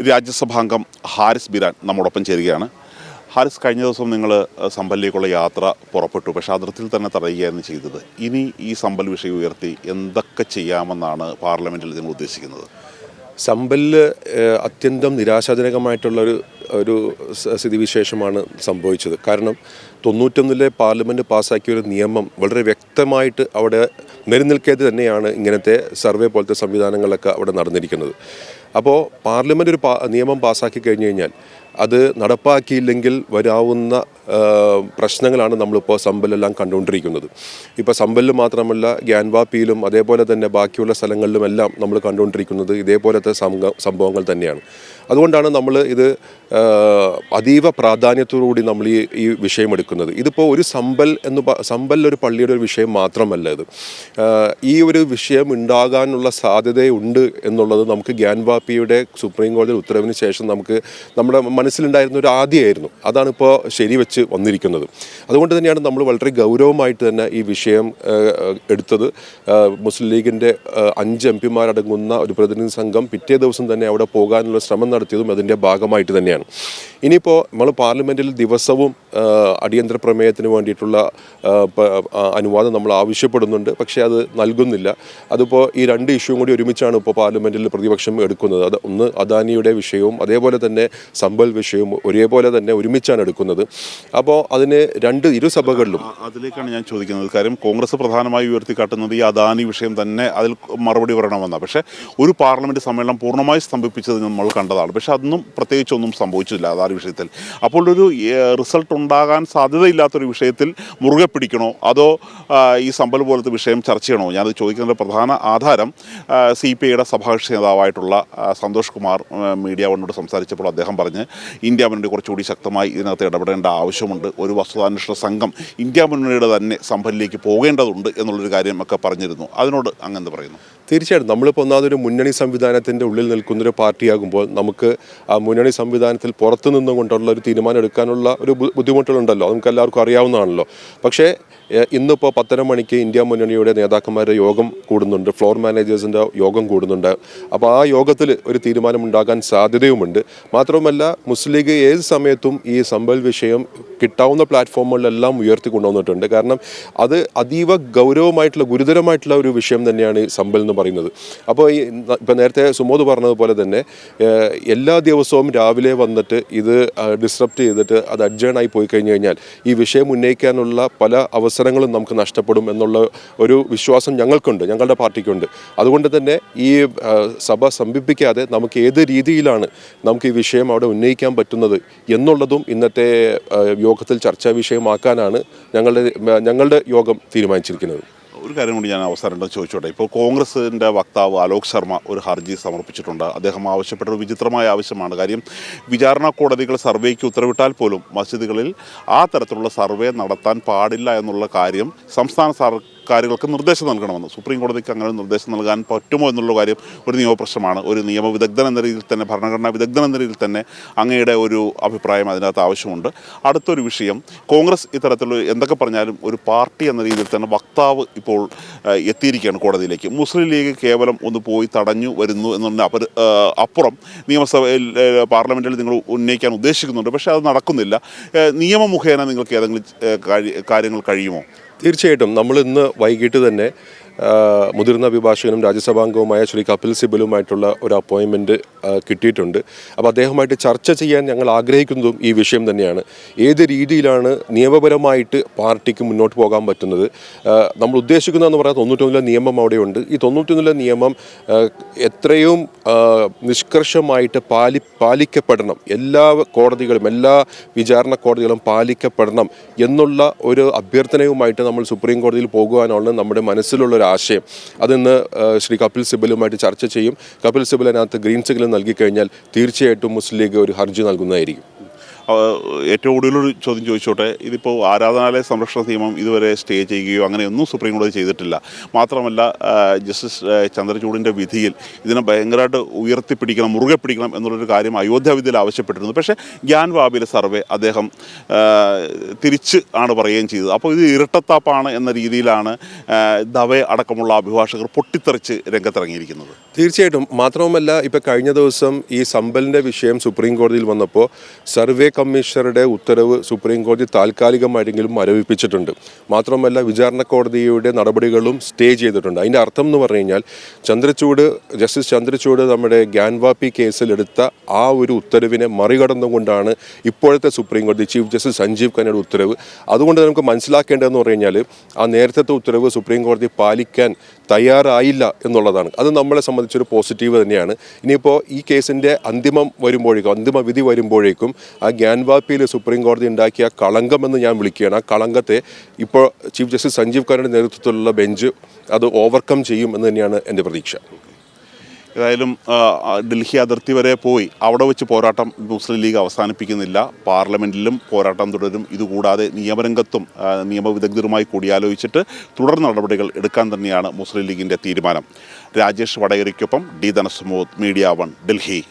രാജ്യസഭാംഗം ഹാരിസ് ബിരാൻ നമ്മോടൊപ്പം ചേരുകയാണ്. ഹാരിസ്, കഴിഞ്ഞ ദിവസം നിങ്ങൾ സമ്പലിലേക്കുള്ള യാത്ര പുറപ്പെട്ടു, പക്ഷേ അതിർത്തിയിൽ തന്നെ തടയുകയായിരുന്നു ചെയ്തത്. ഇനി ഈ സമ്പൽ വിഷയം ഉയർത്തി എന്തൊക്കെ ചെയ്യാമെന്നാണ് പാർലമെൻറ്റിൽ നിങ്ങൾ ഉദ്ദേശിക്കുന്നത്? സമ്പലിൽ അത്യന്തം നിരാശാജനകമായിട്ടുള്ളൊരു സ്ഥിതിവിശേഷമാണ് സംഭവിച്ചത്. കാരണം 91 പാർലമെൻറ്റ് പാസ്സാക്കിയ ഒരു നിയമം വളരെ വ്യക്തമായിട്ട് അവിടെ നിലനിൽക്കാതെ തന്നെയാണ് ഇങ്ങനത്തെ സർവേ പോലത്തെ സംവിധാനങ്ങളൊക്കെ അവിടെ നടന്നിരിക്കുന്നത്. അപ്പോൾ പാർലമെൻറ്റ് ഒരു നിയമം പാസ്സാക്കി കഴിഞ്ഞ് കഴിഞ്ഞാൽ അത് നടപ്പാക്കിയില്ലെങ്കിൽ വരാവുന്ന പ്രശ്നങ്ങളാണ് നമ്മളിപ്പോൾ സമ്പലെല്ലാം കണ്ടുകൊണ്ടിരിക്കുന്നത്. ഇപ്പോൾ സമ്പലിൽ മാത്രമല്ല, ഗ്യാൻവാപ്പിയിലും അതേപോലെ തന്നെ ബാക്കിയുള്ള സ്ഥലങ്ങളിലുമെല്ലാം നമ്മൾ കണ്ടുകൊണ്ടിരിക്കുന്നത് ഇതേപോലത്തെ സംഭവങ്ങൾ തന്നെയാണ്. അതുകൊണ്ടാണ് നമ്മൾ ഇത് അതീവ പ്രാധാന്യത്തോടുകൂടി നമ്മൾ ഈ വിഷയം എടുക്കുന്നത്. ഇതിപ്പോൾ ഒരു സമ്പലിലൊരു പള്ളിയുടെ ഒരു വിഷയം മാത്രമല്ല ഇത്. ഈ ഒരു വിഷയം ഉണ്ടാകാനുള്ള സാധ്യതയുണ്ട് എന്നുള്ളത് നമുക്ക് ഗ്യാൻവാപ്പിയുടെ സുപ്രീം കോടതി ഉത്തരവിന് ശേഷം നമ്മുടെ മനസ്സിലുണ്ടായിരുന്ന ഒരു ആദ്യമായിരുന്നു. അതാണിപ്പോൾ ശരിവെച്ച് വന്നിരിക്കുന്നത്. അതുകൊണ്ട് തന്നെയാണ് നമ്മൾ വളരെ ഗൗരവമായിട്ട് തന്നെ ഈ വിഷയം എടുത്തത്. മുസ്ലിം ലീഗിൻ്റെ 5 എംപിമാരടങ്ങുന്ന ഒരു പ്രതിനിധി സംഘം പിറ്റേ ദിവസം തന്നെ അവിടെ പോകാനുള്ള ശ്രമം നടത്തിയതും അതിൻ്റെ ഭാഗമായിട്ട് തന്നെയാണ്. ഇനിയിപ്പോൾ നമ്മൾ പാർലമെൻറ്റിൽ ദിവസവും അടിയന്തര പ്രമേയത്തിന് വേണ്ടിയിട്ടുള്ള അനുവാദം നമ്മൾ ആവശ്യപ്പെടുന്നുണ്ട്, പക്ഷേ അത് നൽകുന്നില്ല. അതിപ്പോൾ ഈ 2 ഇഷ്യൂവും കൂടി ഒരുമിച്ചാണ് ഇപ്പോൾ പാർലമെൻറ്റിൽ പ്രതിപക്ഷം എടുക്കുന്നത്. ഒന്ന് അദാനിയുടെ വിഷയവും അതേപോലെ തന്നെ സമ്പൽ വിഷയവും ഒരേപോലെ തന്നെ ഒരുമിച്ചാണ് എടുക്കുന്നത്. അപ്പോൾ അതിന് ഇരുസഭകളിലും അതിലേക്കാണ് ഞാൻ ചോദിക്കുന്നത്. കാര്യം കോൺഗ്രസ് പ്രധാനമായി ഉയർത്തിക്കാട്ടുന്നത് ഈ അദാനി വിഷയം തന്നെ, അതിൽ മറുപടി പറയണമെന്നാണ്. പക്ഷേ ഒരു പാർലമെൻറ്റ് സമ്മേളനം പൂർണ്ണമായി സ്തംഭിപ്പിച്ചത് നമ്മൾ കണ്ടതാണ്. പക്ഷേ അതൊന്നും പ്രത്യേകിച്ചൊന്നും സംഭവിച്ചില്ല അദാനി വിഷയത്തിൽ. അപ്പോൾ ഒരു റിസൾട്ട് ഉണ്ടാകാൻ സാധ്യതയില്ലാത്തൊരു വിഷയത്തിൽ മുറുകെ പിടിക്കണോ, അതോ ഈ സമ്പൽ പോലത്തെ വിഷയം ചർച്ച ചെയ്യണോ? ഞാനത് ചോദിക്കുന്നതിൻ്റെ പ്രധാന ആധാരം CPIയുടെ സഭാകക്ഷി നേതാവായിട്ടുള്ള സന്തോഷ് കുമാർ മീഡിയ വണ്ണോട് സംസാരിച്ചപ്പോൾ അദ്ദേഹം പറഞ്ഞ് ഇന്ത്യ മുന്നണി കുറച്ചുകൂടി ശക്തമായി ഇതിനകത്ത് ഇടപെടേണ്ട ആവശ്യമുണ്ട്, ഒരു വസ്തുതാന്വേഷണ സംഘം ഇന്ത്യ മുന്നണിയുടെ തന്നെ സമ്പലിലേക്ക് പോകേണ്ടതുണ്ട് എന്നുള്ളൊരു കാര്യം ഒക്കെ പറഞ്ഞിരുന്നു. അതിനോട് അങ്ങനെ പറയുന്നു. തീർച്ചയായിട്ടും നമ്മളിപ്പോൾ ഒന്നാമതൊരു മുന്നണി സംവിധാനത്തിൻ്റെ ഉള്ളിൽ നിൽക്കുന്നൊരു പാർട്ടിയാകുമ്പോൾ നമുക്ക് ആ മുന്നണി സംവിധാനത്തിൽ പുറത്തു നിന്നുകൊണ്ടുള്ള ഒരു തീരുമാനം എടുക്കാനുള്ള ഒരു ബുദ്ധിമുട്ടുകളുണ്ടല്ലോ, നമുക്ക് എല്ലാവർക്കും അറിയാവുന്നതാണല്ലോ. പക്ഷേ ഇന്നിപ്പോൾ 10:30 മണിക്ക് ഇന്ത്യ മുന്നണിയുടെ നേതാക്കന്മാരുടെ യോഗം കൂടുന്നുണ്ട്, ഫ്ലോർ മാനേജേഴ്സിൻ്റെ യോഗം കൂടുന്നുണ്ട്. അപ്പോൾ ആ യോഗത്തിൽ ഒരു തീരുമാനം ഉണ്ടാകാൻ സാധ്യതയുമുണ്ട്. മാത്രവുമല്ല, മുസ്ലിം ലീഗ് ഏത് സമയത്തും ഈ സമ്പൽ വിഷയം കിട്ടാവുന്ന പ്ലാറ്റ്ഫോമുകളിലെല്ലാം ഉയർത്തി കൊണ്ടുവന്നിട്ടുണ്ട്. കാരണം അത് അതീവ ഗുരുതരമായിട്ടുള്ള ഒരു വിഷയം തന്നെയാണ് ഈ സമ്പൽ എന്ന് പറയുന്നത്. അപ്പോൾ ഇപ്പം നേരത്തെ സുമോദ് പറഞ്ഞതുപോലെ തന്നെ എല്ലാ ദിവസവും രാവിലെ വന്നിട്ട് ഇത് ഡിസ്റപ്റ്റ് ചെയ്തിട്ട് അത് അഡ്ജേണായി പോയി കഴിഞ്ഞു കഴിഞ്ഞാൽ ഈ വിഷയം ഉന്നയിക്കാനുള്ള പല അവസരങ്ങളും നമുക്ക് നഷ്ടപ്പെടും എന്നുള്ള ഒരു വിശ്വാസം ഞങ്ങൾക്കുണ്ട്, ഞങ്ങളുടെ പാർട്ടിക്കുണ്ട്. അതുകൊണ്ട് തന്നെ ഈ സഭ സ്തംഭിപ്പിക്കാതെ നമുക്ക് ഏത് രീതിയിലാണ് നമുക്ക് ഈ വിഷയം അവിടെ ഉന്നയിക്കാൻ പറ്റുന്നത് എന്നുള്ളതും ഇന്നത്തെ യോഗത്തിൽ ചർച്ചാ വിഷയമാക്കാനാണ് ഞങ്ങളുടെ യോഗം തീരുമാനിച്ചിരിക്കുന്നത്. ഒരു കാര്യം കൂടി ഞാൻ അവസരം ചോദിച്ചോട്ടെ. ഇപ്പോൾ കോൺഗ്രസിൻ്റെ വക്താവ് അലോക് ശർമ്മ ഒരു ഹർജി സമർപ്പിച്ചിട്ടുണ്ട്. അദ്ദേഹം ആവശ്യപ്പെട്ട ഒരു വിചിത്രമായ ആവശ്യമാണ്. കാര്യം വിചാരണ കോടതികൾ സർവേക്ക് ഉത്തരവിട്ടാൽ പോലും മസ്ജിദുകളിൽ ആ തരത്തിലുള്ള സർവേ നടത്താൻ പാടില്ല എന്നുള്ള കാര്യം സംസ്ഥാന സർക്കാരുകൾക്ക് നിർദ്ദേശം നൽകണമെന്ന്. സുപ്രീം കോടതിക്ക് അങ്ങനെ നിർദ്ദേശം നൽകാൻ പറ്റുമോ എന്നുള്ള കാര്യം ഒരു നിയമപ്രശ്നമാണ്. ഒരു നിയമവിദഗ്ധൻ എന്ന രീതിയിൽ തന്നെ, ഭരണഘടനാ വിദഗ്ധൻ എന്ന രീതിയിൽ തന്നെ അങ്ങയുടെ ഒരു അഭിപ്രായം അതിനകത്ത് ആവശ്യമുണ്ട്. അടുത്തൊരു വിഷയം, കോൺഗ്രസ് ഇത്തരത്തിലുള്ള എന്തൊക്കെ പറഞ്ഞാലും ഒരു പാർട്ടി എന്ന രീതിയിൽ തന്നെ വക്താവ് ഇപ്പോൾ എത്തിയിരിക്കുകയാണ് കോടതിയിലേക്ക്. മുസ്ലിം ലീഗ് കേവലം ഒന്ന് പോയി തടഞ്ഞു വരുന്നു എന്നതിന് അപ്പുറം നിയമസഭയിൽ പാർലമെൻറ്റിൽ നിങ്ങൾ ഉന്നയിക്കാൻ ഉദ്ദേശിക്കുന്നുണ്ട്, പക്ഷേ അത് നടക്കുന്നില്ല. നിയമമുഖേന നിങ്ങൾക്ക് ഏതെങ്കിലും കാര്യങ്ങൾ കഴിയുമോ? തീർച്ചയായിട്ടും നമ്മൾ ഇന്ന് വൈകിട്ട് തന്നെ മുതിർന്ന അഭിഭാഷകനും രാജ്യസഭാംഗവുമായ ശ്രീ കപിൽ സിബലുമായിട്ടുള്ള ഒരു അപ്പോയിൻമെൻറ്റ് കിട്ടിയിട്ടുണ്ട്. അപ്പോൾ അദ്ദേഹമായിട്ട് ചർച്ച ചെയ്യാൻ ഞങ്ങൾ ആഗ്രഹിക്കുന്നതും ഈ വിഷയം തന്നെയാണ്. ഏത് രീതിയിലാണ് നിയമപരമായിട്ട് പാർട്ടിക്ക് മുന്നോട്ട് പോകാൻ പറ്റുന്നത്. നമ്മൾ ഉദ്ദേശിക്കുന്നതെന്ന് പറഞ്ഞാൽ 91 നിയമം അവിടെയുണ്ട്. ഈ 91 നിയമം എത്രയും നിഷ്കർഷമായിട്ട് പാലിക്കപ്പെടണം, എല്ലാ കോടതികളും എല്ലാ വിചാരണ കോടതികളും പാലിക്കപ്പെടണം എന്നുള്ള ഒരു അഭ്യർത്ഥനയുമായിട്ട് നമ്മൾ സുപ്രീം കോടതിയിൽ പോകുവാനാണ് നമ്മുടെ മനസ്സിലുള്ള ആശയം. അതിന്ന് ശ്രീ കപിൽ സിബലുമായിട്ട് ചർച്ച ചെയ്യും. കപിൽ സിബൽ അതിനകത്ത് ഗ്രീൻ സിഗ്നൽ നൽകിക്കഴിഞ്ഞാൽ തീർച്ചയായിട്ടും മുസ്ലിം ലീഗ് ഒരു ഹർജി നൽകുന്നതായിരിക്കും. ഏറ്റവും കൂടുതലൊരു ചോദ്യം ചോദിച്ചോട്ടെ, ഇതിപ്പോൾ ആരാധനാലയ സംരക്ഷണ നിയമം ഇതുവരെ സ്റ്റേ ചെയ്യുകയോ അങ്ങനെയൊന്നും സുപ്രീം കോടതി ചെയ്തിട്ടില്ല. മാത്രമല്ല ജസ്റ്റിസ് ചന്ദ്രചൂഡിൻ്റെ വിധിയിൽ ഇതിനെ ഭയങ്കരമായിട്ട് ഉയർത്തിപ്പിടിക്കണം, മുറുകെ പിടിക്കണം എന്നുള്ളൊരു കാര്യം അയോധ്യ വിധിയിൽ ആവശ്യപ്പെട്ടിരുന്നു. പക്ഷേ ഗ്യാൻ വാബിയിലെ സർവേ അദ്ദേഹം തിരിച്ച് ആണ് പറയുകയും ചെയ്തത്. അപ്പോൾ ഇത് ഇരട്ടത്താപ്പാണ് എന്ന രീതിയിലാണ് ദവെ അടക്കമുള്ള അഭിഭാഷകർ പൊട്ടിത്തെറിച്ച് രംഗത്തിറങ്ങിയിരിക്കുന്നത്. തീർച്ചയായിട്ടും. മാത്രവുമല്ല, ഇപ്പോൾ കഴിഞ്ഞ ദിവസം ഈ സമ്പലിൻ്റെ വിഷയം സുപ്രീം കോടതിയിൽ വന്നപ്പോൾ സർവേ കമ്മീഷണറുടെ ഉത്തരവ് സുപ്രീം കോടതി താൽക്കാലികമായിട്ടെങ്കിലും മരവിപ്പിച്ചിട്ടുണ്ട്. മാത്രമല്ല, വിചാരണ കോടതിയുടെ നടപടികളും സ്റ്റേ ചെയ്തിട്ടുണ്ട്. അതിൻ്റെ അർത്ഥം എന്ന് പറഞ്ഞു കഴിഞ്ഞാൽ ജസ്റ്റിസ് ചന്ദ്രചൂഡ് നമ്മുടെ ഗ്യാൻവാപ്പി കേസിലെടുത്ത ആ ഒരു ഉത്തരവിനെ മറികടന്നുകൊണ്ടാണ് ഇപ്പോഴത്തെ സുപ്രീം കോടതി ചീഫ് ജസ്റ്റിസ് സഞ്ജീവ് ഖന്നയുടെ ഉത്തരവ്. അതുകൊണ്ട് നമുക്ക് മനസ്സിലാക്കേണ്ടതെന്ന് പറഞ്ഞു കഴിഞ്ഞാൽ ആ നേരത്തെ ഉത്തരവ് സുപ്രീം കോടതി പാലിക്കാൻ തയ്യാറായില്ല എന്നുള്ളതാണ്. അത് നമ്മളെ സംബന്ധിച്ചൊരു പോസിറ്റീവ് തന്നെയാണ്. ഇനിയിപ്പോൾ ഈ കേസിൻ്റെ അന്തിമ വിധി വരുമ്പോഴേക്കും ആ ഗ്യാൻവാപ്പിയിൽ സുപ്രീം കോടതി ഉണ്ടാക്കിയ കളങ്കമെന്ന് ഞാൻ വിളിക്കുകയാണ്. ആ കളങ്കത്തെ ഇപ്പോൾ ചീഫ് ജസ്റ്റിസ് സഞ്ജീവ് ഖന്നയുടെ നേതൃത്വത്തിലുള്ള ബെഞ്ച് അത് ഓവർകം ചെയ്യും എന്ന് തന്നെയാണ് എൻ്റെ പ്രതീക്ഷ. ഏതായാലും ഡൽഹി അതിർത്തി വരെ പോയി അവിടെ വെച്ച് പോരാട്ടം മുസ്ലിം ലീഗ് അവസാനിപ്പിക്കുന്നില്ല. പാർലമെൻറ്റിലും പോരാട്ടം തുടരും. ഇതുകൂടാതെ നിയമരംഗത്തും നിയമവിദഗ്ധരുമായി കൂടിയാലോചിച്ചിട്ട് തുടർ നടപടികൾ എടുക്കാൻ തന്നെയാണ് മുസ്ലിം ലീഗിൻ്റെ തീരുമാനം. Rajesh വടകരയ്ക്കൊപ്പം D Dhanasumod, media 1, Delhi.